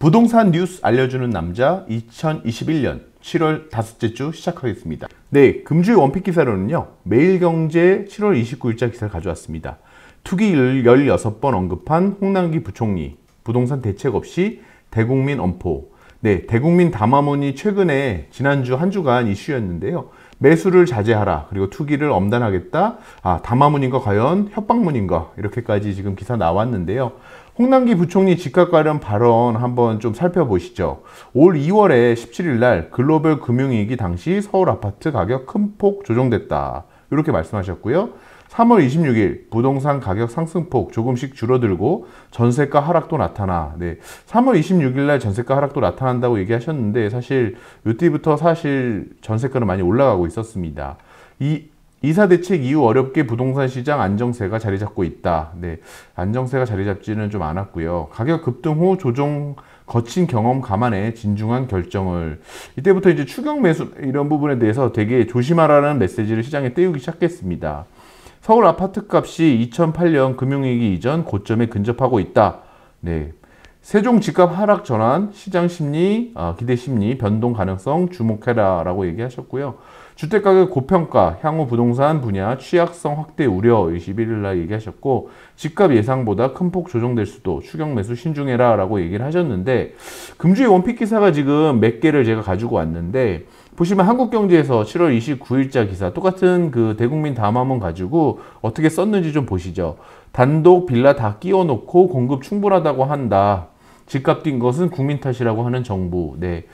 부동산 뉴스 알려주는 남자 2021년 7월 다섯째 주 시작하겠습니다. 네, 금주의 원픽 기사로는요. 매일경제 7월 29일자 기사를 가져왔습니다. 투기를 16번 언급한 홍남기 부총리, 부동산 대책 없이 대국민 엄포. 네, 대국민 담화문이 최근에 지난주 한 주간 이슈였는데요. 매수를 자제하라, 그리고 투기를 엄단하겠다. 담화문인가 과연 협박문인가, 이렇게까지 지금 기사 나왔는데요. 홍남기 부총리 집값 관련 발언 한번 좀 살펴보시죠. 올 2월에 17일 날 글로벌 금융위기 당시 서울 아파트 가격 큰 폭 조정됐다, 이렇게 말씀하셨고요. 3월 26일 부동산 가격 상승폭 조금씩 줄어들고 전세가 하락도 나타나. 네, 3월 26일 날 전세가 하락도 나타난다고 얘기하셨는데 사실 이때부터 사실 전세가는 많이 올라가고 있었습니다. 이사 대책 이후 어렵게 부동산 시장 안정세가 자리 잡고 있다. 네, 안정세가 자리 잡지는 좀 않았고요. 가격 급등 후 조정 거친 경험 감안해 진중한 결정을. 이때부터 이제 추격 매수 이런 부분에 대해서 되게 조심하라는 메시지를 시장에 띄우기 시작했습니다. 서울 아파트 값이 2008년 금융위기 이전 고점에 근접하고 있다. 네. 세종 집값 하락 전환, 시장 심리, 기대 심리, 변동 가능성 주목해라 라고 얘기하셨고요. 주택가격 고평가, 향후 부동산 분야 취약성 확대 우려 21일 날 얘기하셨고, 집값 예상보다 큰 폭 조정될 수도 추격 매수 신중해라 라고 얘기를 하셨는데, 금주의 원픽 기사가 지금 몇 개를 제가 가지고 왔는데, 보시면 한국경제에서 7월 29일자 기사 똑같은 그 대국민 담화문 가지고 어떻게 썼는지 좀 보시죠. 단독 빌라 다 끼워놓고 공급 충분하다고 한다. 집값 뛴 것은 국민 탓이라고 하는 정부. 네,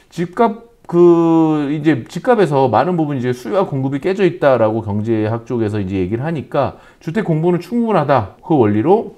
이제 집값에서 많은 부분이 이제 수요와 공급이 깨져 있다라고 경제학 쪽에서 이제 얘기를 하니까 주택 공급은 충분하다. 그 원리로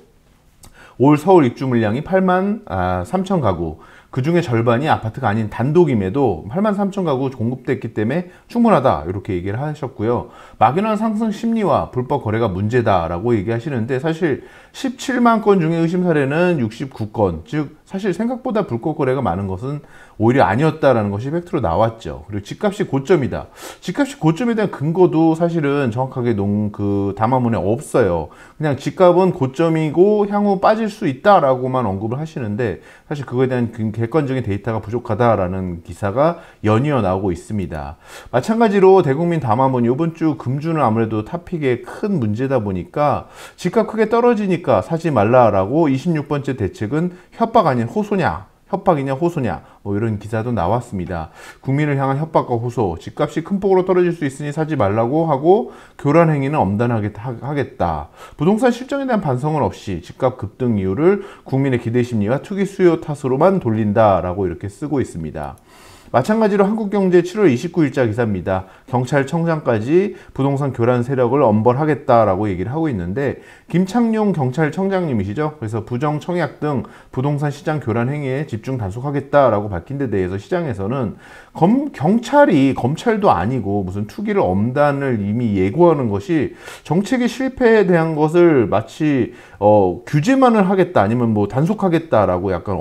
올 서울 입주 물량이 8만 3천 가구. 그 중에 절반이 아파트가 아닌 단독임에도 8만 3천 가구 공급됐기 때문에 충분하다, 이렇게 얘기를 하셨고요. 막연한 상승 심리와 불법 거래가 문제다라고 얘기하시는데, 사실 17만 건 중에 의심 사례는 69건, 즉 사실 생각보다 불법 거래가 많은 것은 오히려 아니었다라는 것이 팩트로 나왔죠. 그리고 집값이 고점이다. 집값이 고점에 대한 근거도 사실은 정확하게 그 담화문에 없어요. 그냥 집값은 고점이고 향후 빠질 수 있다라고만 언급을 하시는데, 사실 그거에 대한 객관적인 데이터가 부족하다라는 기사가 연이어 나오고 있습니다. 마찬가지로 대국민 담화문 이번 주 금주는 아무래도 탑픽에 큰 문제다 보니까 집값 크게 떨어지니까 사지 말라라고 26번째 대책은 협박 아닌 호소냐, 협박이냐 호소냐, 뭐 이런 기사도 나왔습니다. 국민을 향한 협박과 호소, 집값이 큰 폭으로 떨어질 수 있으니 사지 말라고 하고 교란 행위는 엄단하게 하겠다. 부동산 실정에 대한 반성은 없이 집값 급등 이유를 국민의 기대 심리와 투기 수요 탓으로만 돌린다라고 이렇게 쓰고 있습니다. 마찬가지로 한국경제 7월 29일자 기사입니다. 경찰청장까지 부동산 교란 세력을 엄벌하겠다라고 얘기를 하고 있는데, 김창룡 경찰청장님이시죠. 그래서 부정 청약 등 부동산 시장 교란 행위에 집중 단속하겠다라고 밝힌 데 대해서 시장에서는 경찰이 검찰도 아니고 무슨 투기를 엄단을 이미 예고하는 것이 정책의 실패에 대한 것을 마치 규제만을 하겠다, 아니면 뭐 단속하겠다라고 약간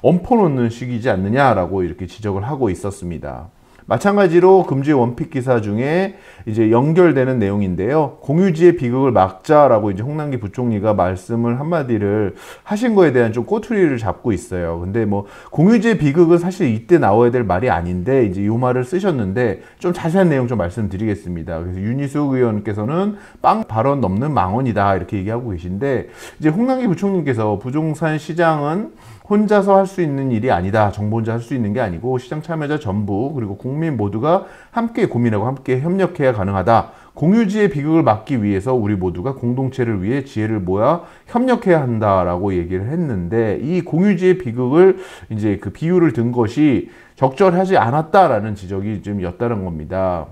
엄포 놓는 식이지 않느냐라고 이렇게 지적을 하고 있었습니다. 마찬가지로 금주의 원픽 기사 중에 이제 연결되는 내용인데요. 공유지의 비극을 막자라고 이제 홍남기 부총리가 말씀을 한마디를 하신 거에 대한 좀 꼬투리를 잡고 있어요. 근데 뭐 공유지의 비극은 사실 이때 나와야 될 말이 아닌데 이제 이 말을 쓰셨는데, 좀 자세한 내용 좀 말씀드리겠습니다. 그래서 윤희숙 의원께서는 빵 발언 넘는 망언이다, 이렇게 얘기하고 계신데, 이제 홍남기 부총리께서 부동산 시장은 혼자서 할 수 있는 일이 아니다. 정부 혼자 할 수 있는 게 아니고 시장 참여자 전부 그리고 국민 모두가 함께 고민하고 함께 협력해야 가능하다. 공유지의 비극을 막기 위해서 우리 모두가 공동체를 위해 지혜를 모아 협력해야 한다라고 얘기를 했는데, 이 공유지의 비극을 이제 그 비유를 든 것이 적절하지 않았다라는 지적이 좀 엿다른 겁니다.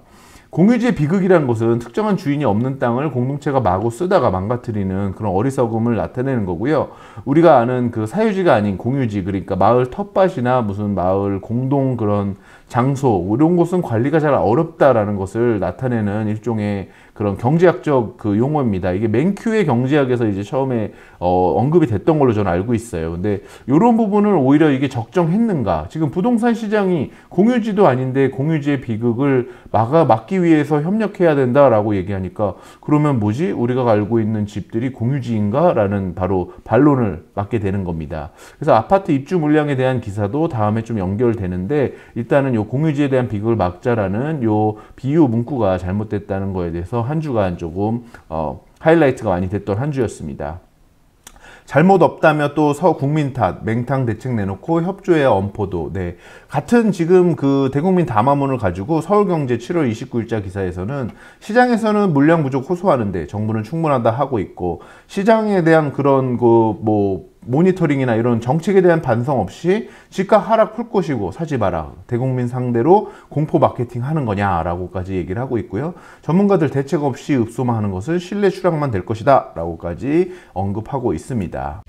공유지의 비극이라는 것은 특정한 주인이 없는 땅을 공동체가 마구 쓰다가 망가뜨리는 그런 어리석음을 나타내는 거고요. 우리가 아는 그 사유지가 아닌 공유지, 그러니까 마을 텃밭이나 무슨 마을 공동 그런 장소, 이런 곳은 관리가 잘 어렵다라는 것을 나타내는 일종의 그 그런 경제학적 그 용어입니다. 이게 맨큐의 경제학에서 이제 처음에 언급이 됐던 걸로 저는 알고 있어요. 근데 이런 부분을 오히려 이게 적정했는가? 지금 부동산 시장이 공유지도 아닌데 공유지의 비극을 막기 위해서 협력해야 된다라고 얘기하니까 그러면 뭐지? 우리가 알고 있는 집들이 공유지인가? 라는 바로 반론을 맞게 되는 겁니다. 그래서 아파트 입주 물량에 대한 기사도 다음에 좀 연결되는데 일단은 요 공유지에 대한 비극을 막자라는 요 비유 문구가 잘못됐다는 거에 대해서 한 주간 조금 하이라이트가 많이 됐던 한 주였습니다. 잘못 없다며 또 서국민 탓, 맹탕 대책 내놓고 협조해야 엄포도. 네. 같은 지금 그 대국민 담화문을 가지고 서울경제 7월 29일자 기사에서는 시장에서는 물량 부족 호소하는데 정부는 충분하다 하고 있고 시장에 대한 그런 모니터링이나 이런 정책에 대한 반성 없이 집값 하락 풀 것이고 사지 마라. 대국민 상대로 공포 마케팅 하는 거냐라고까지 얘기를 하고 있고요. 전문가들 대책 없이 읍소만 하는 것은 신뢰 추락만 될 것이다 라고까지 언급하고 있습니다.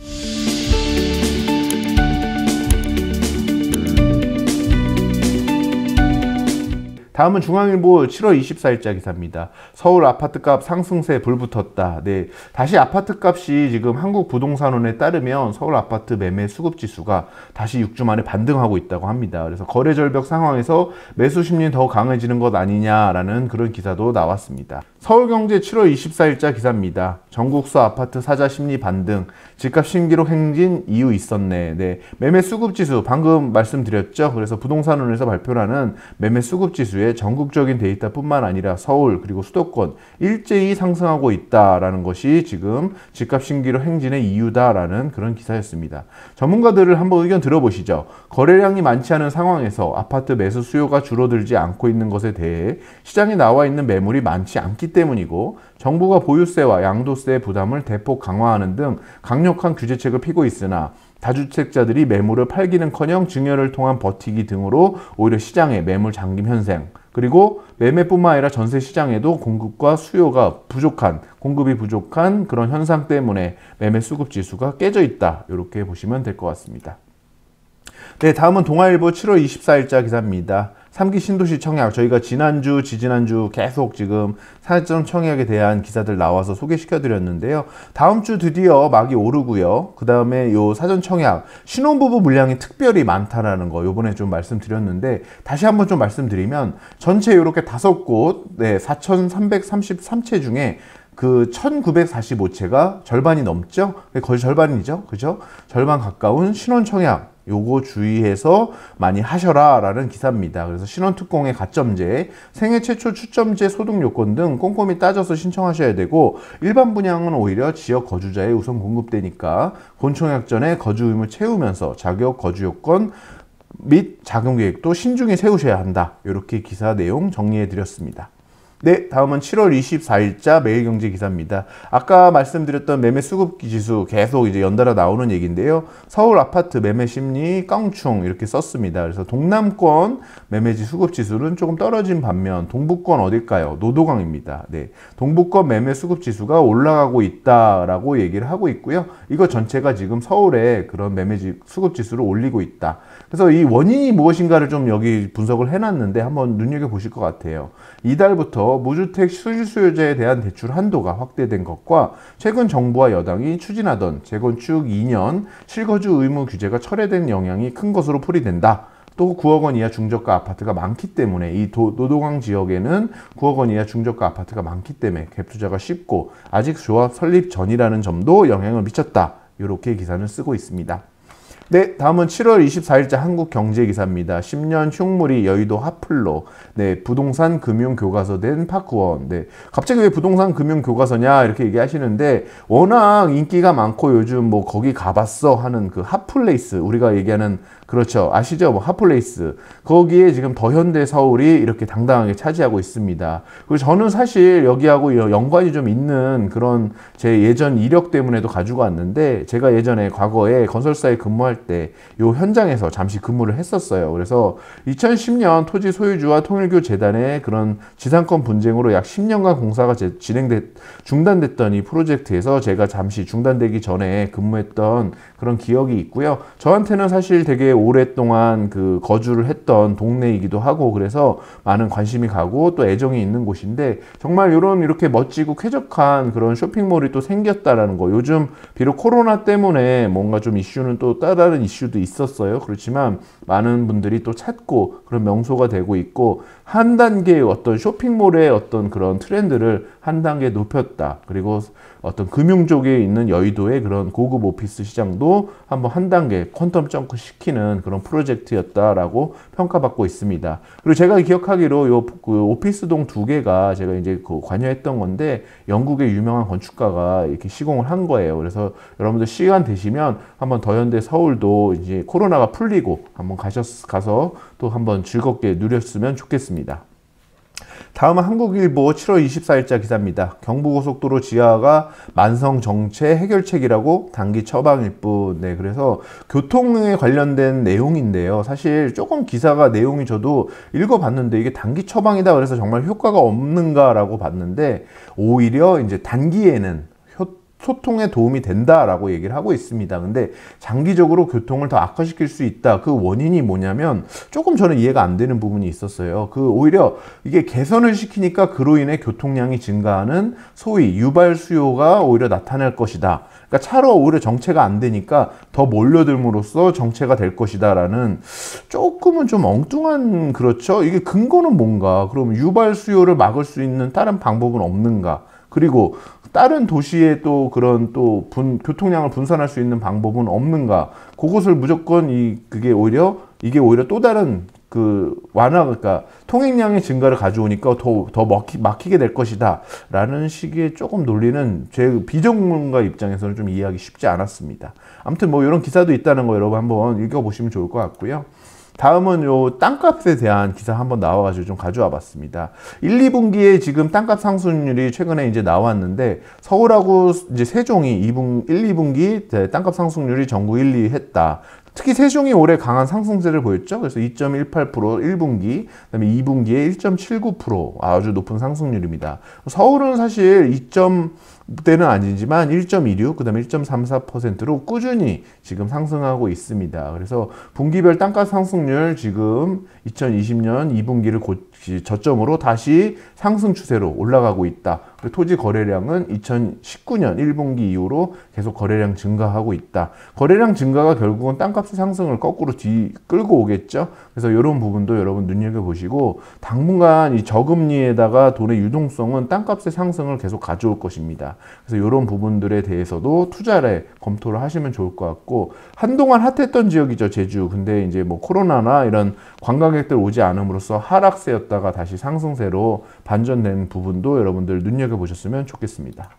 다음은 중앙일보 7월 24일자 기사입니다. 서울 아파트값 상승세 불붙었다. 네, 다시 아파트값이 지금 한국부동산원에 따르면 서울 아파트 매매 수급지수가 다시 6주 만에 반등하고 있다고 합니다. 그래서 거래 절벽 상황에서 매수 심리는 더 강해지는 것 아니냐라는 그런 기사도 나왔습니다. 서울경제 7월 24일자 기사입니다. 전국수 아파트 사자 심리 반등, 집값 신기록 행진 이유 있었네. 네, 매매 수급지수 방금 말씀드렸죠. 그래서 부동산원에서 발표하는 매매 수급지수의 전국적인 데이터뿐만 아니라 서울 그리고 수도권 일제히 상승하고 있다라는 것이 지금 집값 신기록 행진의 이유다라는 그런 기사였습니다. 전문가들을 한번 의견 들어보시죠. 거래량이 많지 않은 상황에서 아파트 매수 수요가 줄어들지 않고 있는 것에 대해 시장에 나와 있는 매물이 많지 않기 때문이고 정부가 보유세와 양도세 부담을 대폭 강화하는 등 강력한 규제책을 피고 있으나 다주택자들이 매물을 팔기는커녕 증여를 통한 버티기 등으로 오히려 시장의 매물 잠김 현상 그리고 매매뿐만 아니라 전세 시장에도 공급과 수요가 부족한 공급이 부족한 그런 현상 때문에 매매 수급 지수가 깨져 있다. 이렇게 보시면 될 것 같습니다. 네, 다음은 동아일보 7월 24일자 기사입니다. 3기 신도시 청약, 저희가 지난주, 지지난주 계속 지금 사전 청약에 대한 기사들 나와서 소개시켜 드렸는데요. 다음 주 드디어 막이 오르고요. 그 다음에 요 사전 청약, 신혼부부 물량이 특별히 많다라는 거 요번에 좀 말씀드렸는데 다시 한번 좀 말씀드리면 전체 이렇게 5곳, 네, 4,333채 중에 그 1945채가 절반이 넘죠? 거의 절반이죠. 그죠? 절반 가까운 신혼 청약. 요거 주의해서 많이 하셔라 라는 기사입니다. 그래서 신혼특공의 가점제, 생애 최초 추첨제 소득 요건 등 꼼꼼히 따져서 신청하셔야 되고 일반 분양은 오히려 지역 거주자에 우선 공급되니까 본청약 전에 거주 의무 채우면서 자격 거주 요건 및 자금 계획도 신중히 세우셔야 한다. 이렇게 기사 내용 정리해 드렸습니다. 네, 다음은 7월 24일자 매일경제 기사입니다. 아까 말씀드렸던 매매 수급 지수 계속 이제 연달아 나오는 얘기인데요. 서울 아파트 매매 심리 깡충 이렇게 썼습니다. 그래서 동남권 매매지 수급 지수는 조금 떨어진 반면 동북권 어딜까요? 노도강입니다. 네, 동북권 매매 수급 지수가 올라가고 있다라고 얘기를 하고 있고요. 이거 전체가 지금 서울의 그런 매매지 수급 지수를 올리고 있다. 그래서 이 원인이 무엇인가를 좀 여기 분석을 해놨는데 한번 눈여겨보실 것 같아요. 이달부터 무주택 수주수요자에 대한 대출 한도가 확대된 것과 최근 정부와 여당이 추진하던 재건축 2년 실거주 의무 규제가 철회된 영향이 큰 것으로 풀이된다. 또 9억 원 이하 중저가 아파트가 많기 때문에 이 노도강 지역에는 9억 원 이하 중저가 아파트가 많기 때문에 갭 투자가 쉽고 아직 조합 설립 전이라는 점도 영향을 미쳤다. 이렇게 기사는 쓰고 있습니다. 네, 다음은 7월 24일자 한국경제기사입니다. 10년 흉물이 여의도 하플로, 네, 부동산 금융교과서 된 파크원. 네, 갑자기 왜 부동산 금융교과서냐 이렇게 얘기하시는데 워낙 인기가 많고 요즘 뭐 거기 가봤어 하는 그 핫플레이스 우리가 얘기하는 그렇죠. 아시죠? 뭐 핫플레이스. 거기에 지금 더현대 서울이 이렇게 당당하게 차지하고 있습니다. 그리고 저는 사실 여기하고 연관이 좀 있는 그런 제 예전 이력 때문에도 가지고 왔는데 제가 예전에 과거에 건설사에 근무할 때 이 현장에서 잠시 근무를 했었어요. 그래서 2010년 토지 소유주와 통일교 재단의 그런 지상권 분쟁으로 약 10년간 공사가 중단됐던 이 프로젝트에서 제가 잠시 중단되기 전에 근무했던 그런 기억이 있고요. 저한테는 사실 되게 오랫동안 그 거주를 했던 동네이기도 하고 그래서 많은 관심이 가고 또 애정이 있는 곳인데 정말 이렇게 멋지고 쾌적한 그런 쇼핑몰이 또 생겼다라는 거. 요즘 비록 코로나 때문에 뭔가 좀 이슈는 또 다른 이슈도 있었어요. 그렇지만 많은 분들이 또 찾고 그런 명소가 되고 있고 한 단계 어떤 쇼핑몰의 어떤 그런 트렌드를 한 단계 높였다. 그리고 어떤 금융 쪽에 있는 여의도의 그런 고급 오피스 시장도 한번 한 단계 퀀텀 점프 시키는 그런 프로젝트였다라고 평가받고 있습니다. 그리고 제가 기억하기로 그 오피스동 두 개가 제가 이제 그 관여했던 건데 영국의 유명한 건축가가 이렇게 시공을 한 거예요. 그래서 여러분들 시간 되시면 한번 더현대 서울도 이제 코로나가 풀리고 한번 가서 또 한번 즐겁게 누렸으면 좋겠습니다. 다음은 한국일보 7월 24일자 기사입니다. 경부고속도로 지하가 만성정체 해결책이라고 단기 처방일 뿐. 네, 그래서 교통에 관련된 내용인데요. 사실 조금 기사가 내용이 저도 읽어봤는데 이게 단기 처방이다 그래서 정말 효과가 없는가라고 봤는데 오히려 이제 단기에는 소통에 도움이 된다라고 얘기를 하고 있습니다. 근데 장기적으로 교통을 더 악화시킬 수 있다. 그 원인이 뭐냐면 조금 저는 이해가 안 되는 부분이 있었어요. 오히려 이게 개선을 시키니까 그로 인해 교통량이 증가하는 소위 유발 수요가 오히려 나타날 것이다. 그러니까 차로 오히려 정체가 안 되니까 더 몰려들므로써 정체가 될 것이다라는 조금은 좀 엉뚱한 그렇죠. 이게 근거는 뭔가? 그럼 유발 수요를 막을 수 있는 다른 방법은 없는가? 그리고 다른 도시에 또 그런 교통량을 분산할 수 있는 방법은 없는가? 그것을 무조건 이게 오히려 또 다른 그러니까 통행량의 증가를 가져오니까 더 막히게 될 것이다. 라는 식의 조금 논리는 제 비전문가 입장에서는 좀 이해하기 쉽지 않았습니다. 아무튼 뭐 이런 기사도 있다는 거 여러분 한번 읽어보시면 좋을 것 같고요. 다음은 요 땅값에 대한 기사 한번 나와가지고 좀 가져와 봤습니다. 1, 2분기에 지금 땅값 상승률이 최근에 이제 나왔는데 서울하고 이제 세종이 1, 2분기 땅값 상승률이 전국 1, 2 했다. 특히 세종이 올해 강한 상승세를 보였죠. 그래서 2.18% 1분기, 그다음에 2분기에 1.79% 아주 높은 상승률입니다. 서울은 사실 2점대는 아니지만 1.26, 그다음에 1.34%로 꾸준히 지금 상승하고 있습니다. 그래서 분기별 땅값 상승률 지금 2020년 2분기를 저점으로 다시 상승 추세로 올라가고 있다. 토지 거래량은 2019년 1분기 이후로 계속 거래량 증가하고 있다. 거래량 증가가 결국은 땅값의 상승을 거꾸로 끌고 오겠죠. 그래서 이런 부분도 여러분 눈여겨보시고 당분간 이 저금리에다가 돈의 유동성은 땅값의 상승을 계속 가져올 것입니다. 그래서 이런 부분들에 대해서도 투자를 검토를 하시면 좋을 것 같고 한동안 핫했던 지역이죠, 제주. 근데 이제 뭐 코로나나 이런 관광객들 오지 않음으로써 하락세였다가 다시 상승세로 반전된 부분도 여러분들 눈여겨보셨으면 좋겠습니다.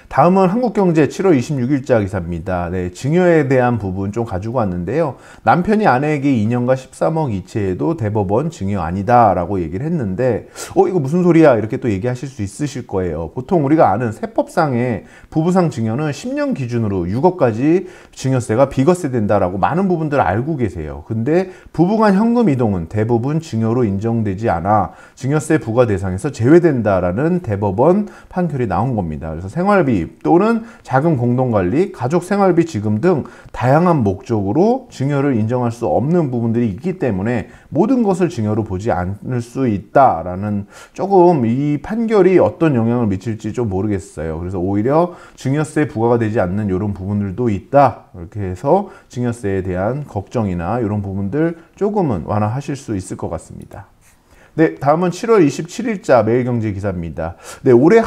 다음은 한국경제 7월 26일자 기사입니다. 네, 증여에 대한 부분 좀 가지고 왔는데요. 남편이 아내에게 2년과 13억 이체해도 대법원 증여 아니다 라고 얘기를 했는데 이거 무슨 소리야 이렇게 또 얘기하실 수 있으실 거예요. 보통 우리가 아는 세법상의 부부상 증여는 10년 기준으로 6억까지 증여세가 비과세 된다라고 많은 부분들 알고 계세요. 근데 부부간 현금 이동은 대부분 증여로 인정되지 않아 증여세 부과 대상에서 제외된다라는 대법원 판결이 나온 겁니다. 그래서 생활비 또는 자금 공동관리, 가족 생활비 지급 등 다양한 목적으로 증여를 인정할 수 없는 부분들이 있기 때문에 모든 것을 증여로 보지 않을 수 있다라는 조금 이 판결이 어떤 영향을 미칠지 좀 모르겠어요. 그래서 오히려 증여세 부과가 되지 않는 이런 부분들도 있다. 이렇게 해서 증여세에 대한 걱정이나 이런 부분들 조금은 완화하실 수 있을 것 같습니다. 네, 다음은 7월 27일자 매일경제 기사입니다. 네, 올해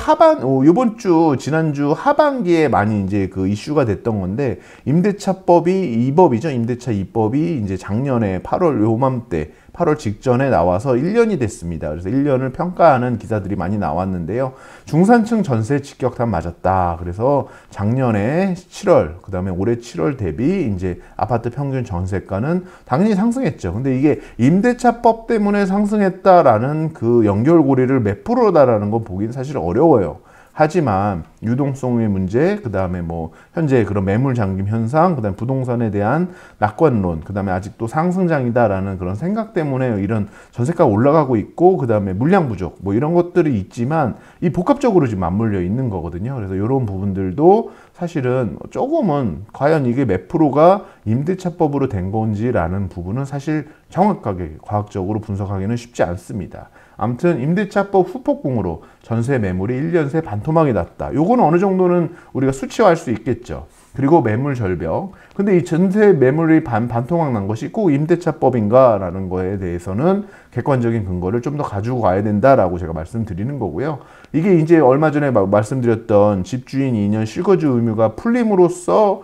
지난주 하반기에 많이 이제 그 이슈가 됐던 건데, 임대차법이 2법이죠. 임대차 2법이 이제 작년에 8월 요맘때, 8월 직전에 나와서 1년이 됐습니다. 그래서 1년을 평가하는 기사들이 많이 나왔는데요. 중산층 전세 직격탄 맞았다. 그래서 작년에 7월, 그 다음에 올해 7월 대비 이제 아파트 평균 전세가는 당연히 상승했죠. 근데 이게 임대차법 때문에 상승했다라는 그 연결고리를 몇 프로다라는 거 보기는 사실 어려워요. 하지만 유동성의 문제, 그 다음에 뭐 현재 그런 매물 잠김 현상, 그 다음에 부동산에 대한 낙관론, 그 다음에 아직도 상승장이다라는 그런 생각 때문에 이런 전세가가 올라가고 있고, 그 다음에 물량 부족, 뭐 이런 것들이 있지만 이 복합적으로 지금 맞물려 있는 거거든요. 그래서 이런 부분들도 사실은 조금은 과연 이게 몇 프로가 임대차법으로 된 건지라는 부분은 사실 정확하게 과학적으로 분석하기는 쉽지 않습니다. 아무튼 임대차법 후폭풍으로 전세 매물이 1년 새 반토막이 났다. 요거는 어느 정도는 우리가 수치화할 수 있겠죠. 그리고 매물 절벽. 근데 이 전세 매물이 반토막 난 것이 꼭 임대차법인가라는 거에 대해서는 객관적인 근거를 좀 더 가지고 가야 된다라고 제가 말씀드리는 거고요. 이게 이제 얼마 전에 말씀드렸던 집주인 2년 실거주 의무가 풀림으로써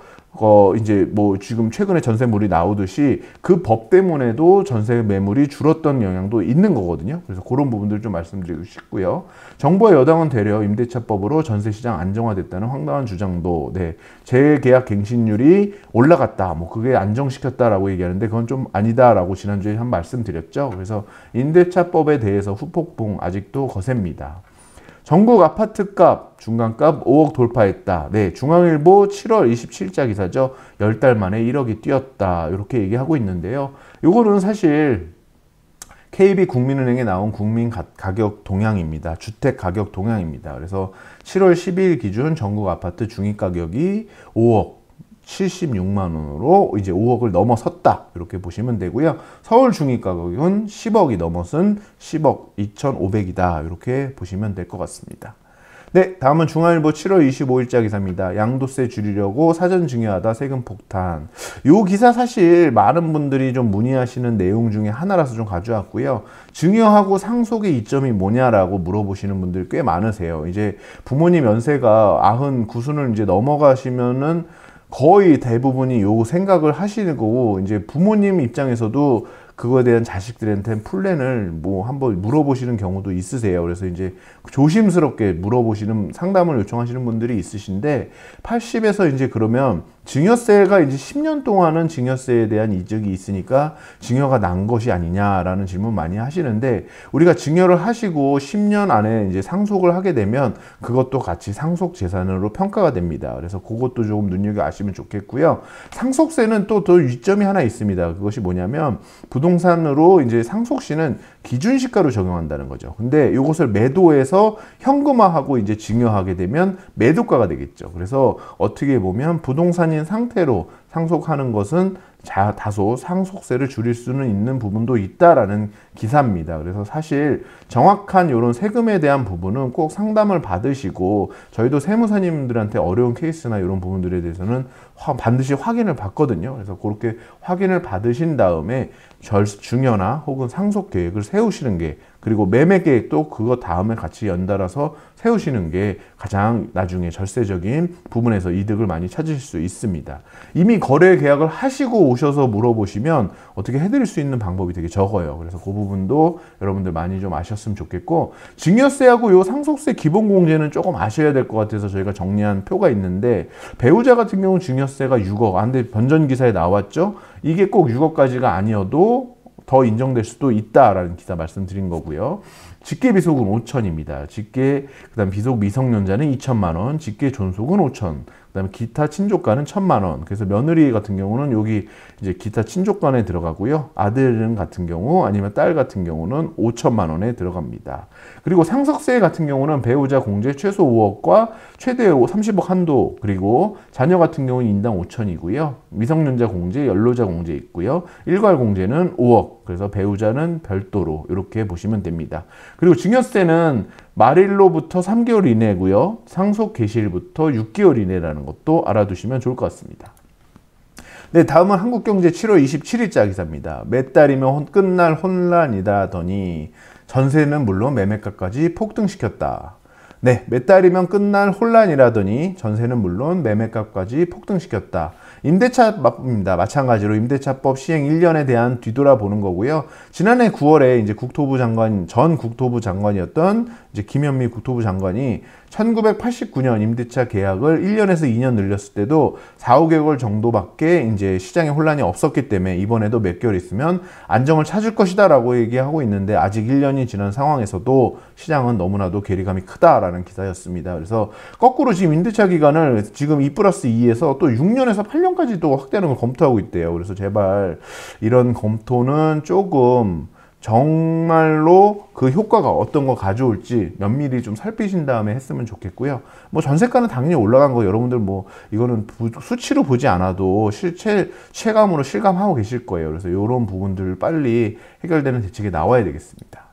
이제 뭐 지금 최근에 전세물이 나오듯이 그 법 때문에도 전세 매물이 줄었던 영향도 있는 거거든요. 그래서 그런 부분들 좀 말씀드리고 싶고요. 정부와 여당은 되려 임대차법으로 전세시장 안정화됐다는 황당한 주장도, 재계약 갱신율이 올라갔다, 뭐 그게 안정시켰다라고 얘기하는데 그건 좀 아니다라고 지난주에 한 말씀드렸죠. 그래서 임대차법에 대해서 후폭풍 아직도 거셉니다. 전국 아파트값 중간값 5억 돌파했다. 네, 중앙일보 7월 27일자 기사죠. 10달 만에 1억이 뛰었다. 이렇게 얘기하고 있는데요. 이거는 사실 KB국민은행에 나온 국민 가격 동향입니다. 주택 가격 동향입니다. 그래서 7월 12일 기준 전국 아파트 중위 가격이 5억 76만 원으로 이제 5억을 넘어섰다. 이렇게 보시면 되고요. 서울 중위 가격은 10억이 넘어선 10억 2,500이다. 이렇게 보시면 될 것 같습니다. 네, 다음은 중앙일보 7월 25일자 기사입니다. 양도세 줄이려고 사전 증여하다 세금 폭탄. 이 기사 사실 많은 분들이 좀 문의하시는 내용 중에 하나라서 좀 가져왔고요. 증여하고 상속의 이점이 뭐냐라고 물어보시는 분들 꽤 많으세요. 이제 부모님 연세가 99순을 이제 넘어가시면은 거의 대부분이 요 생각을 하시는 거고, 이제 부모님 입장에서도 그거에 대한 자식들한테 플랜을 뭐 한번 물어보시는 경우도 있으세요. 그래서 이제 조심스럽게 물어보시는, 상담을 요청하시는 분들이 있으신데, 80에서 이제 그러면 증여세가 이제 10년 동안은 증여세에 대한 이득이 있으니까 증여가 난 것이 아니냐라는 질문 많이 하시는데, 우리가 증여를 하시고 10년 안에 이제 상속을 하게 되면 그것도 같이 상속 재산으로 평가가 됩니다. 그래서 그것도 조금 눈여겨 아시면 좋겠고요. 상속세는 또 더 이점이 하나 있습니다. 그것이 뭐냐면 부동산으로 이제 상속시는 기준시가로 적용한다는 거죠. 근데 이것을 매도해서 현금화하고 이제 증여하게 되면 매도가가 되겠죠. 그래서 어떻게 보면 부동산인 상태로 상속하는 것은 다소 상속세를 줄일 수는 있는 부분도 있다라는 기사입니다. 그래서 사실 정확한 이런 세금에 대한 부분은 꼭 상담을 받으시고, 저희도 세무사님들한테 어려운 케이스나 이런 부분들에 대해서는 반드시 확인을 받거든요. 그래서 그렇게 확인을 받으신 다음에 증여나 혹은 상속 계획을 세우시는 게, 그리고 매매 계획도 그거 다음에 같이 연달아서 세우시는 게 가장 나중에 절세적인 부분에서 이득을 많이 찾으실 수 있습니다. 이미 거래 계약을 하시고 오셔서 물어보시면 어떻게 해드릴 수 있는 방법이 되게 적어요. 그래서 그 부분도 여러분들 많이 좀 아셨으면 좋겠고, 증여세하고 요 상속세 기본공제는 조금 아셔야 될 것 같아서 저희가 정리한 표가 있는데, 배우자 같은 경우 증여세가 6억, 근데 변전기사에 나왔죠. 이게 꼭 6억까지가 아니어도 더 인정될 수도 있다라는 기사 말씀드린 거고요. 직계 비속은 5천입니다. 직계, 그다음 비속 미성년자는 2천만 원, 직계 존속은 5천, 그다음에 기타 친족간은 1,000만 원. 그래서 며느리 같은 경우는 여기 이제 기타 친족간에 들어가고요. 아들 같은 경우 아니면 딸 같은 경우는 5천만 원에 들어갑니다. 그리고 상속세 같은 경우는 배우자 공제 최소 5억과 최대 30억 한도, 그리고 자녀 같은 경우는 인당 5천이고요. 미성년자 공제, 연로자 공제 있고요. 일괄 공제는 5억. 그래서 배우자는 별도로 이렇게 보시면 됩니다. 그리고 증여세는 말일로부터 3개월 이내고요. 상속 개시일부터 6개월 이내라는 것도 알아두시면 좋을 것 같습니다. 네, 다음은 한국경제 7월 27일자 기사입니다. 몇 달이면 끝날 혼란이다더니 전세는 물론 매매가까지 폭등시켰다. 네, 몇 달이면 끝날 혼란이라더니 전세는 물론 매매값까지 폭등시켰다. 임대차법입니다. 마찬가지로 임대차법 시행 1년에 대한 뒤돌아보는 거고요. 지난해 9월에 이제 전 국토부 장관이었던 이제 김현미 국토부 장관이 1989년 임대차 계약을 1년에서 2년 늘렸을 때도 4, 5개월 정도밖에 이제 시장에 혼란이 없었기 때문에 이번에도 몇 개월 있으면 안정을 찾을 것이다라고 얘기하고 있는데 아직 1년이 지난 상황에서도 시장은 너무나도 괴리감이 크다라는 기사였습니다. 그래서 거꾸로 지금 임대차 기간을 지금 2+2에서 또 6년에서 8년까지도 확대하는 걸 검토하고 있대요. 그래서 제발 이런 검토는 조금 정말로 그 효과가 어떤 거 가져올지 면밀히 좀 살피신 다음에 했으면 좋겠고요. 뭐 전세가는 당연히 올라간 거 여러분들 뭐 이거는 수치로 보지 않아도 체감으로 실감하고 계실 거예요. 그래서 이런 부분들 빨리 해결되는 대책이 나와야 되겠습니다.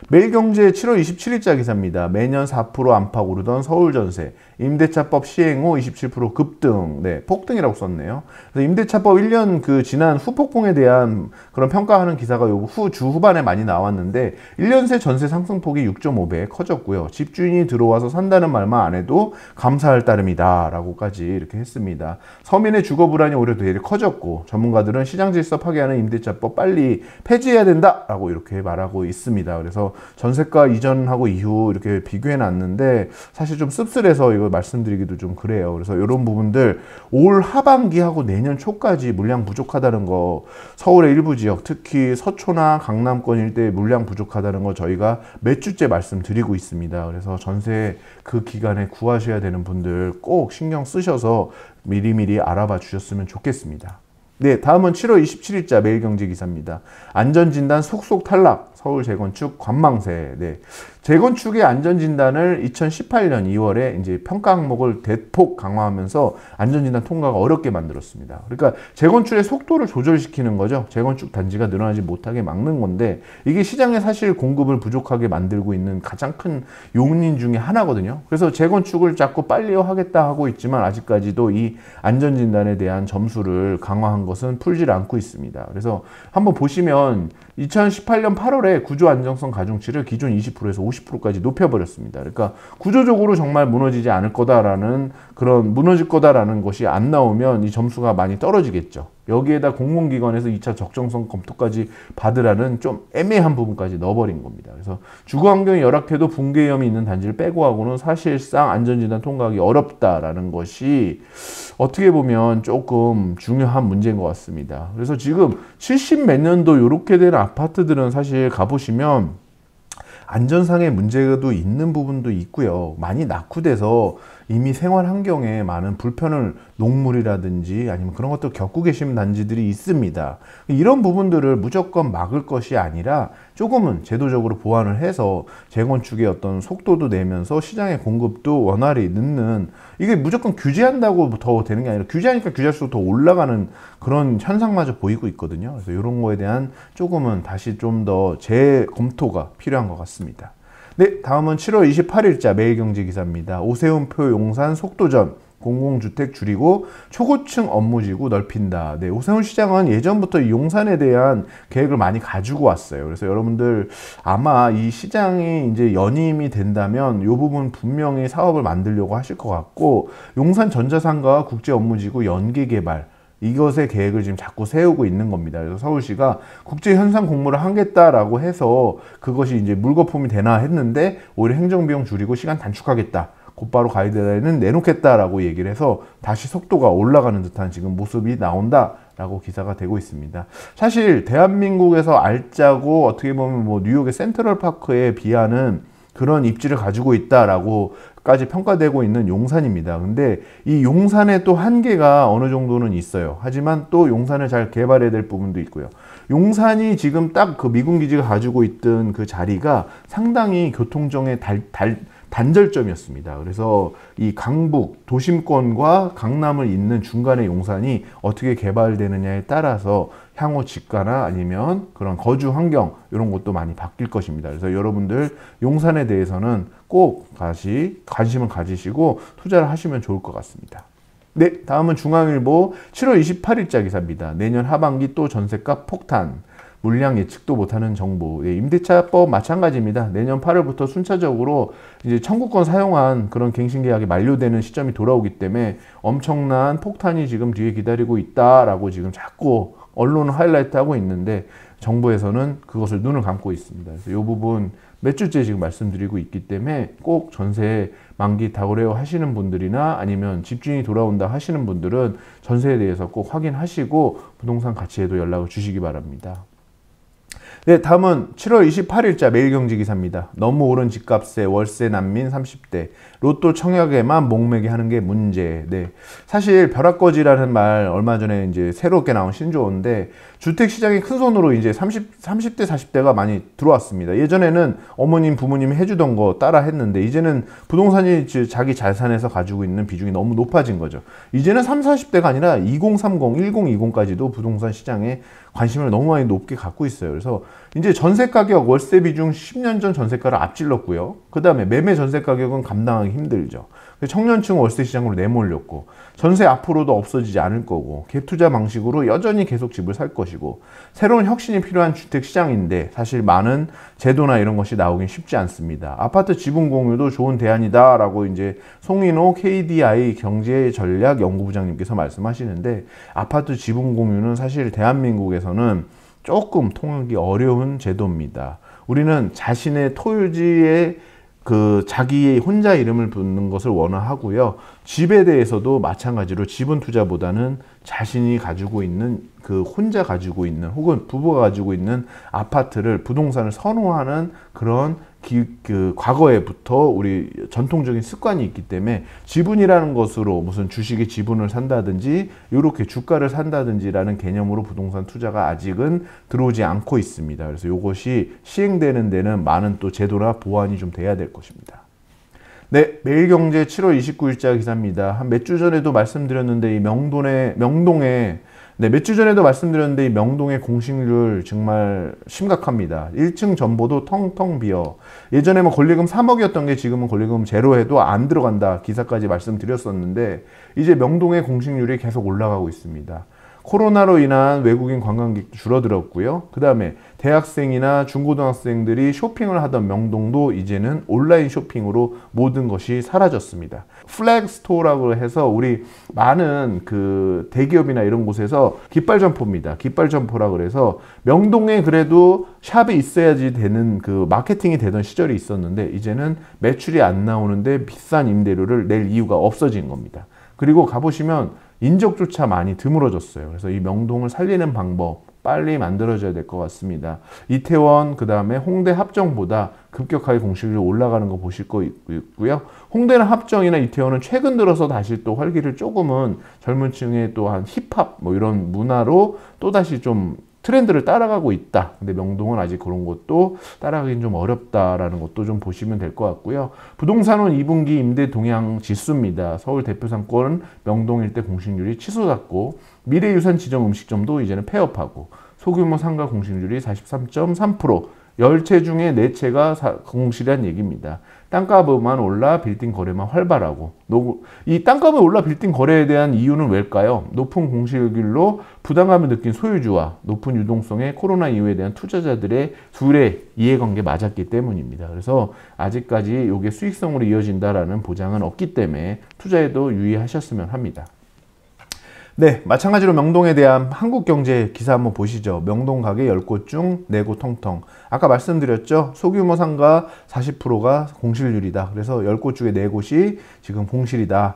매일경제 7월 27일자 기사입니다. 매년 4% 안팎 오르던 서울전세, 임대차법 시행 후 27% 급등, 네, 폭등이라고 썼네요. 그래서 임대차법 1년 그 지난 후폭풍에 대한 그런 평가하는 기사가 요 주 후반에 많이 나왔는데 1년 새 전세 상승폭이 6.5배 커졌고요. 집주인이 들어와서 산다는 말만 안 해도 감사할 따름이다 라고까지 이렇게 했습니다. 서민의 주거 불안이 오히려 되게 커졌고 전문가들은 시장 질서 파괴하는 임대차법 빨리 폐지해야 된다 라고 이렇게 말하고 있습니다. 그래서 전세가 이전하고 이후 이렇게 비교해 놨는데 사실 좀 씁쓸해서 이거 말씀드리기도 좀 그래요. 그래서 이런 부분들 올 하반기하고 내년 초까지 물량 부족하다는 거, 서울의 일부 지역 특히 서초나 강남권 일대에 물량 부족하다는 거 저희가 몇 주째 말씀드리고 있습니다. 그래서 전세 그 기간에 구하셔야 되는 분들 꼭 신경 쓰셔서 미리미리 알아봐 주셨으면 좋겠습니다. 네, 다음은 7월 27일자 매일경제 기사입니다. 안전진단 속속 탈락, 서울 재건축 관망세. 네, 재건축의 안전진단을 2018년 2월에 이제 평가 항목을 대폭 강화하면서 안전진단 통과가 어렵게 만들었습니다. 그러니까 재건축의 속도를 조절시키는 거죠. 재건축 단지가 늘어나지 못하게 막는 건데 이게 시장에 사실 공급을 부족하게 만들고 있는 가장 큰 요인 중에 하나거든요. 그래서 재건축을 자꾸 빨리 하겠다 하고 있지만 아직까지도 이 안전진단에 대한 점수를 강화한 것은 풀질 않고 있습니다. 그래서 한번 보시면 2018년 8월에 구조 안정성 가중치를 기존 20%에서 50%까지 높여버렸습니다. 그러니까 구조적으로 정말 무너지지 않을 거다라는 그런 무너질 거다라는 것이 안 나오면 이 점수가 많이 떨어지겠죠. 여기에다 공공기관에서 2차 적정성 검토까지 받으라는 좀 애매한 부분까지 넣어버린 겁니다. 그래서 주거 환경이 열악해도 붕괴 위험이 있는 단지를 빼고 하고는 사실상 안전진단 통과하기 어렵다라는 것이 어떻게 보면 조금 중요한 문제인 것 같습니다. 그래서 지금 70 몇 년도 이렇게 된 아파트들은 사실 가보시면 안전상의 문제도 있는 부분도 있고요. 많이 낙후돼서 이미 생활 환경에 많은 불편을 녹물이라든지 아니면 그런 것도 겪고 계신 단지들이 있습니다. 이런 부분들을 무조건 막을 것이 아니라 조금은 제도적으로 보완을 해서 재건축의 어떤 속도도 내면서 시장의 공급도 원활히 넣는, 이게 무조건 규제한다고 더 되는 게 아니라 규제하니까 규제할수록 더 올라가는 그런 현상마저 보이고 있거든요. 그래서 이런 거에 대한 조금은 다시 좀 더 재검토가 필요한 것 같습니다. 네, 다음은 7월 28일자 매일경제 기사입니다. 오세훈표 용산 속도전, 공공주택 줄이고 초고층 업무지구 넓힌다. 네, 오세훈 시장은 예전부터 이 용산에 대한 계획을 많이 가지고 왔어요. 그래서 여러분들 아마 이 시장이 이제 연임이 된다면 이 부분 분명히 사업을 만들려고 하실 것 같고, 용산 전자상가와 국제 업무지구 연계 개발, 이것의 계획을 지금 자꾸 세우고 있는 겁니다. 그래서 서울시가 국제 현상 공모를 하겠다라고 해서 그것이 이제 물거품이 되나 했는데 오히려 행정비용 줄이고 시간 단축하겠다, 곧바로 가이드라인은 내놓겠다라고 얘기를 해서 다시 속도가 올라가는 듯한 지금 모습이 나온다라고 기사가 되고 있습니다. 사실 대한민국에서 알짜고 어떻게 보면 뭐 뉴욕의 센트럴파크에 비하는 그런 입지를 가지고 있다라고까지 평가되고 있는 용산입니다. 근데 이 용산의 또 한계가 어느 정도는 있어요. 하지만 또 용산을 잘 개발해야 될 부분도 있고요. 용산이 지금 딱 그 미군 기지가 가지고 있던 그 자리가 상당히 교통정의 단절점이었습니다. 그래서 이 강북 도심권과 강남을 잇는 중간의 용산이 어떻게 개발되느냐에 따라서 향후 집가나 아니면 그런 거주 환경 이런 것도 많이 바뀔 것입니다. 그래서 여러분들 용산에 대해서는 꼭 다시 관심을 가지시고 투자를 하시면 좋을 것 같습니다. 네, 다음은 중앙일보 7월 28일자 기사입니다. 내년 하반기 또 전세가 폭탄, 물량 예측도 못하는 정부. 예, 임대차법 마찬가지입니다. 내년 8월부터 순차적으로 이제 청구권 사용한 그런 갱신계약이 만료되는 시점이 돌아오기 때문에 엄청난 폭탄이 지금 뒤에 기다리고 있다라고 지금 자꾸 언론은 하이라이트하고 있는데 정부에서는 그것을 눈을 감고 있습니다. 그래서 이 부분 몇 주째 지금 말씀드리고 있기 때문에 꼭 전세 만기 다그래요 하시는 분들이나 아니면 집주인이 돌아온다 하시는 분들은 전세에 대해서 꼭 확인하시고 부동산 가치에도 연락을 주시기 바랍니다. 네, 다음은 7월 28일자 매일경제 기사입니다. 너무 오른 집값에 월세 난민 30대 로또 청약에만 목매게 하는 게 문제. 네, 사실 벼락거지라는 말 얼마 전에 이제 새롭게 나온 신조어인데 주택 시장이 큰 손으로 이제 30대 40대가 많이 들어왔습니다. 예전에는 어머님 부모님이 해주던 거 따라 했는데 이제는 부동산이 자기 자산에서 가지고 있는 비중이 너무 높아진 거죠. 이제는 30, 40대가 아니라 2030, 1020까지도 부동산 시장에 관심을 너무 많이 높게 갖고 있어요. 그래서 이제 전세 가격, 월세 비중 10년 전 전세가를 앞질렀고요. 그 다음에 매매 전세 가격은 감당하기 힘들죠. 청년층 월세 시장으로 내몰렸고 전세 앞으로도 없어지지 않을 거고 갭 투자 방식으로 여전히 계속 집을 살 것이고 새로운 혁신이 필요한 주택 시장인데 사실 많은 제도나 이런 것이 나오긴 쉽지 않습니다. 아파트 지분 공유도 좋은 대안이다라고 이제 송인호 KDI 경제전략연구부장님께서 말씀하시는데 아파트 지분 공유는 사실 대한민국에서는 조금 통하기 어려운 제도입니다. 우리는 자신의 토지에 자기의 혼자 이름을 붙는 것을 원하고요. 집에 대해서도 마찬가지로 지분 투자보다는 자신이 가지고 있는 혼자 가지고 있는 혹은 부부가 가지고 있는 아파트를 부동산을 선호하는 그런 과거에부터 우리 전통적인 습관이 있기 때문에 지분이라는 것으로 무슨 주식의 지분을 산다든지 이렇게 주가를 산다든지라는 개념으로 부동산 투자가 아직은 들어오지 않고 있습니다. 그래서 이것이 시행되는 데는 많은 또 제도나 보완이 좀 돼야 될 것입니다. 네, 매일경제 7월 29일자 기사입니다. 한 몇 주 전에도 말씀드렸는데 이 명동에 몇 주 전에도 말씀드렸는데 이 명동의 공실률 정말 심각합니다. 1층 전보도 텅텅 비어. 예전에 뭐 권리금 3억이었던 게 지금은 권리금 제로해도 안 들어간다 기사까지 말씀드렸었는데 이제 명동의 공실률이 계속 올라가고 있습니다. 코로나로 인한 외국인 관광객도 줄어들었고요. 그 다음에 대학생이나 중고등학생들이 쇼핑을 하던 명동도 이제는 온라인 쇼핑으로 모든 것이 사라졌습니다. 플렉 스토어라고 해서 우리 많은 대기업이나 이런 곳에서 깃발 점포입니다. 깃발 점포라 그래서 명동에 그래도 샵이 있어야지 되는 마케팅이 되던 시절이 있었는데 이제는 매출이 안 나오는데 비싼 임대료를 낼 이유가 없어진 겁니다. 그리고 가보시면 인적조차 많이 드물어졌어요. 그래서 이 명동을 살리는 방법 빨리 만들어져야 될 것 같습니다. 이태원 그 다음에 홍대 합정보다 급격하게 공실률이 올라가는 거 보실 거 있고요. 홍대는 합정이나 이태원은 최근 들어서 다시 또 활기를 조금은 젊은 층의 또 한 힙합 뭐 이런 문화로 또다시 좀 트렌드를 따라가고 있다. 근데 명동은 아직 그런 것도 따라가긴 좀 어렵다라는 것도 좀 보시면 될 것 같고요. 부동산은 2분기 임대 동향 지수입니다. 서울 대표 상권 명동 일대 공실률이 치솟았고 미래유산 지정 음식점도 이제는 폐업하고 소규모 상가 공실률이 43.3%, 10채 중에 4채가 공실이란 얘기입니다. 땅값만 올라 빌딩 거래만 활발하고 이 땅값이 올라 빌딩 거래에 대한 이유는 왜일까요? 높은 공실률로 부담감을 느낀 소유주와 높은 유동성의 코로나 이후에 대한 투자자들의 둘의 이해관계 맞았기 때문입니다. 그래서 아직까지 이게 수익성으로 이어진다라는 보장은 없기 때문에 투자에도 유의하셨으면 합니다. 네, 마찬가지로 명동에 대한 한국경제 기사 한번 보시죠. 명동 가게 10곳 중 4곳 텅텅. 아까 말씀드렸죠. 소규모 상가 40%가 공실률이다. 그래서 10곳 중에 4곳이 지금 공실이다.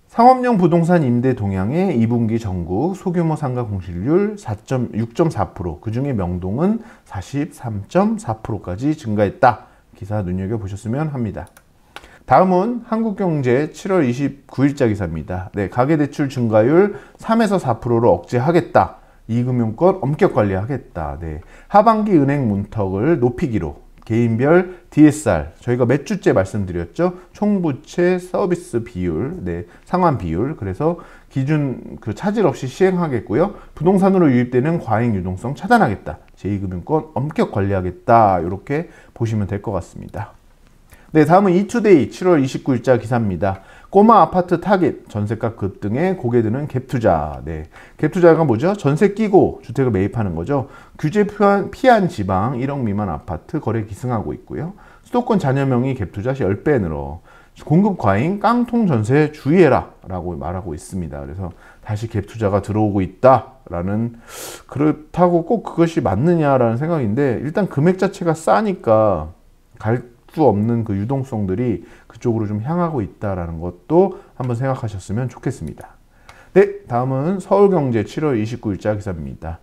상업용 부동산 임대 동향의 2분기 전국 소규모 상가 공실률 6.4%, 그 중에 명동은 43.4%까지 증가했다. 기사 눈여겨보셨으면 합니다. 다음은 한국경제 7월 29일자 기사입니다. 네, 가계대출 증가율 3에서 4%로 억제하겠다. 이금융권 엄격 관리하겠다. 네, 하반기 은행 문턱을 높이기로 개인별 DSR 저희가 몇 주째 말씀드렸죠. 총부채 서비스 비율, 네, 상환 비율. 그래서 기준 차질 없이 시행하겠고요. 부동산으로 유입되는 과잉 유동성 차단하겠다. 제2금융권 엄격 관리하겠다. 이렇게 보시면 될 것 같습니다. 네, 다음은 이투데이 7월 29일자 기사입니다. 꼬마 아파트 타깃, 전세가 급등에 고개 드는 갭투자. 네, 갭투자가 뭐죠? 전세 끼고 주택을 매입하는 거죠. 규제 피한 지방 1억 미만 아파트 거래 기승하고 있고요. 수도권 잔여명이 갭투자 시 10배 늘어. 공급 과잉 깡통 전세 주의해라 라고 말하고 있습니다. 그래서 다시 갭투자가 들어오고 있다라는, 그렇다고 꼭 그것이 맞느냐라는 생각인데 일단 금액 자체가 싸니까 갈 수 없는 그 유동성들이 그쪽으로 좀 향하고 있다라는 것도 한번 생각하셨으면 좋겠습니다. 네, 다음은 서울경제 7월 29일자 기사입니다.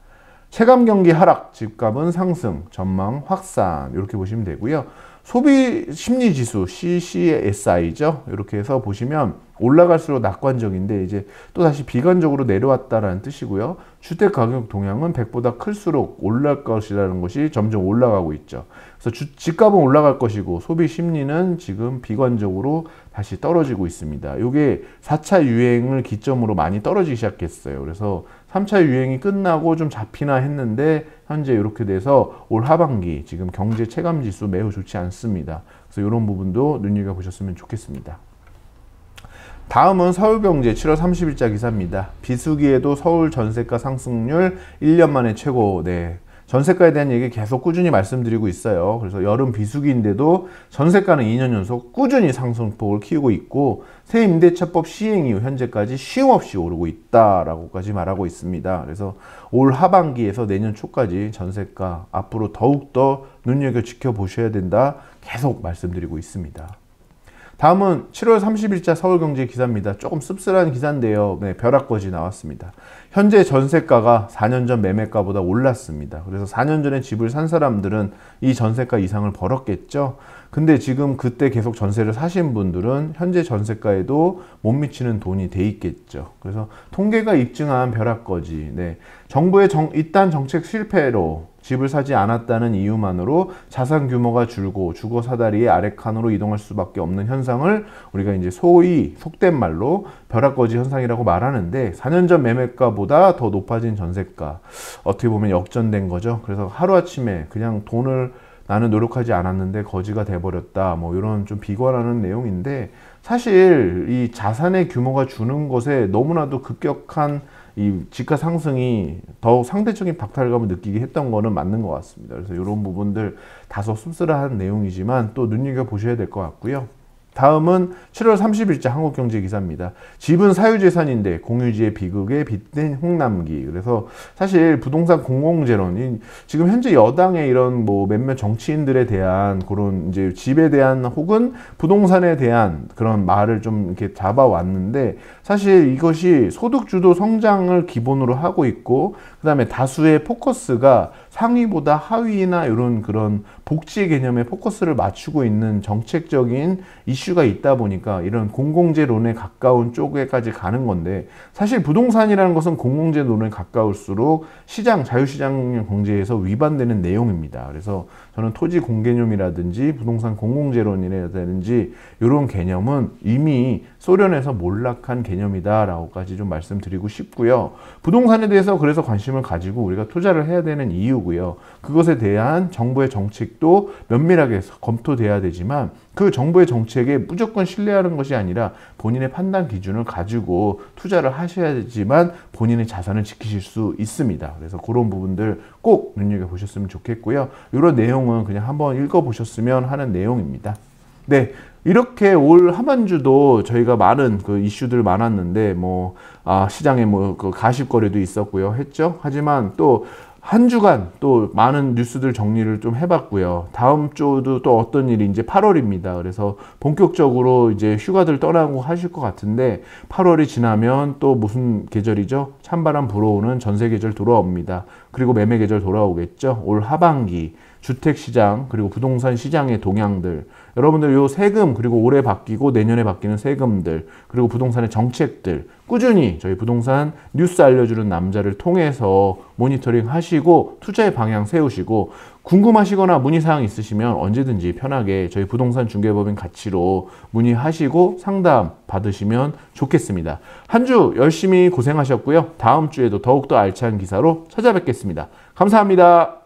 체감 경기 하락, 집값은 상승, 전망 확산 이렇게 보시면 되고요. 소비 심리 지수 CCSI죠. 이렇게 해서 보시면 올라갈수록 낙관적인데 이제 또 다시 비관적으로 내려왔다라는 뜻이고요. 주택 가격 동향은 100보다 클수록 올라갈 것이라는 것이 점점 올라가고 있죠. 그래서 집값은 올라갈 것이고 소비 심리는 지금 비관적으로 다시 떨어지고 있습니다. 이게 4차 유행을 기점으로 많이 떨어지기 시작했어요. 그래서 3차 유행이 끝나고 좀 잡히나 했는데 현재 이렇게 돼서 올 하반기 지금 경제 체감 지수 매우 좋지 않습니다. 그래서 이런 부분도 눈여겨보셨으면 좋겠습니다. 다음은 서울경제 7월 30일자 기사입니다. 비수기에도 서울 전세가 상승률 1년 만에 최고. 네. 전세가에 대한 얘기 계속 꾸준히 말씀드리고 있어요. 그래서 여름 비수기인데도 전세가는 2년 연속 꾸준히 상승폭을 키우고 있고 새 임대차법 시행 이후 현재까지 쉼없이 오르고 있다라고까지 말하고 있습니다. 그래서 올 하반기에서 내년 초까지 전세가 앞으로 더욱더 눈여겨 지켜보셔야 된다 계속 말씀드리고 있습니다. 다음은 7월 30일자 서울경제 기사입니다. 조금 씁쓸한 기사인데요. 네, 벼락거지 나왔습니다. 현재 전세가가 4년 전 매매가보다 올랐습니다. 그래서 4년 전에 집을 산 사람들은 이 전세가 이상을 벌었겠죠. 근데 지금 그때 계속 전세를 사신 분들은 현재 전세가에도 못 미치는 돈이 돼 있겠죠. 그래서 통계가 입증한 벼락거지. 네. 정부의 이딴 정책 실패로 집을 사지 않았다는 이유만으로 자산 규모가 줄고 주거 사다리의 아래 칸으로 이동할 수밖에 없는 현상을 우리가 이제 소위 속된 말로 벼락거지 현상이라고 말하는데 4년 전 매매가보다 더 높아진 전세가 어떻게 보면 역전된 거죠. 그래서 하루아침에 그냥 돈을 나는 노력하지 않았는데 거지가 돼버렸다 뭐 이런 좀 비관하는 내용인데 사실 이 자산의 규모가 주는 것에 너무나도 급격한 이 집가 상승이 더욱 상대적인 박탈감을 느끼게 했던 거는 맞는 것 같습니다. 그래서 이런 부분들 다소 씁쓸한 내용이지만 또 눈여겨보셔야 될 것 같고요. 다음은 7월 30일자 한국경제 기사입니다. 집은 사유재산인데 공유지의 비극에 빚된 홍남기. 그래서 사실 부동산 공공재론, 지금 현재 여당의 이런 뭐 몇몇 정치인들에 대한 그런 이제 집에 대한 혹은 부동산에 대한 그런 말을 좀 이렇게 잡아왔는데 사실 이것이 소득주도 성장을 기본으로 하고 있고 그 다음에 다수의 포커스가 상위보다 하위나 이런 그런 복지 개념에 포커스를 맞추고 있는 정책적인 이슈가 있다 보니까 이런 공공재론에 가까운 쪽에까지 가는 건데 사실 부동산이라는 것은 공공재론에 가까울수록 시장, 자유시장 경제에서 위반되는 내용입니다. 그래서 저는 토지 공개념이라든지 부동산 공공재론이라든지 이런 개념은 이미 소련에서 몰락한 개념이다라고까지 좀 말씀드리고 싶고요. 부동산에 대해서 그래서 관심을 가지고 우리가 투자를 해야 되는 이유고요. 그것에 대한 정부의 정책도 면밀하게 검토돼야 되지만 그 정부의 정책에 무조건 신뢰하는 것이 아니라 본인의 판단 기준을 가지고 투자를 하셔야 되지만 본인의 자산을 지키실 수 있습니다. 그래서 그런 부분들 꼭 눈여겨보셨으면 좋겠고요. 이런 내용은 그냥 한번 읽어보셨으면 하는 내용입니다. 네. 이렇게 올 하반주도 저희가 많은 그 이슈들 많았는데 시장에 그 가십거리도 있었고요 했죠. 하지만 또 한 주간 또 많은 뉴스들 정리를 좀 해봤고요. 다음 주도 또 어떤 일이 이제 8월입니다. 그래서 본격적으로 이제 휴가들 떠나고 하실 것 같은데 8월이 지나면 또 무슨 계절이죠? 찬바람 불어오는 전세 계절 돌아옵니다. 그리고 매매 계절 돌아오겠죠. 올 하반기 주택시장 그리고 부동산 시장의 동향들 여러분들 요 세금 그리고 올해 바뀌고 내년에 바뀌는 세금들 그리고 부동산의 정책들 꾸준히 저희 부동산 뉴스 알려주는 남자를 통해서 모니터링 하시고 투자의 방향 세우시고 궁금하시거나 문의사항 있으시면 언제든지 편하게 저희 부동산 중개법인 가치로 문의하시고 상담 받으시면 좋겠습니다. 한 주 열심히 고생하셨고요. 다음 주에도 더욱더 알찬 기사로 찾아뵙겠습니다. 감사합니다.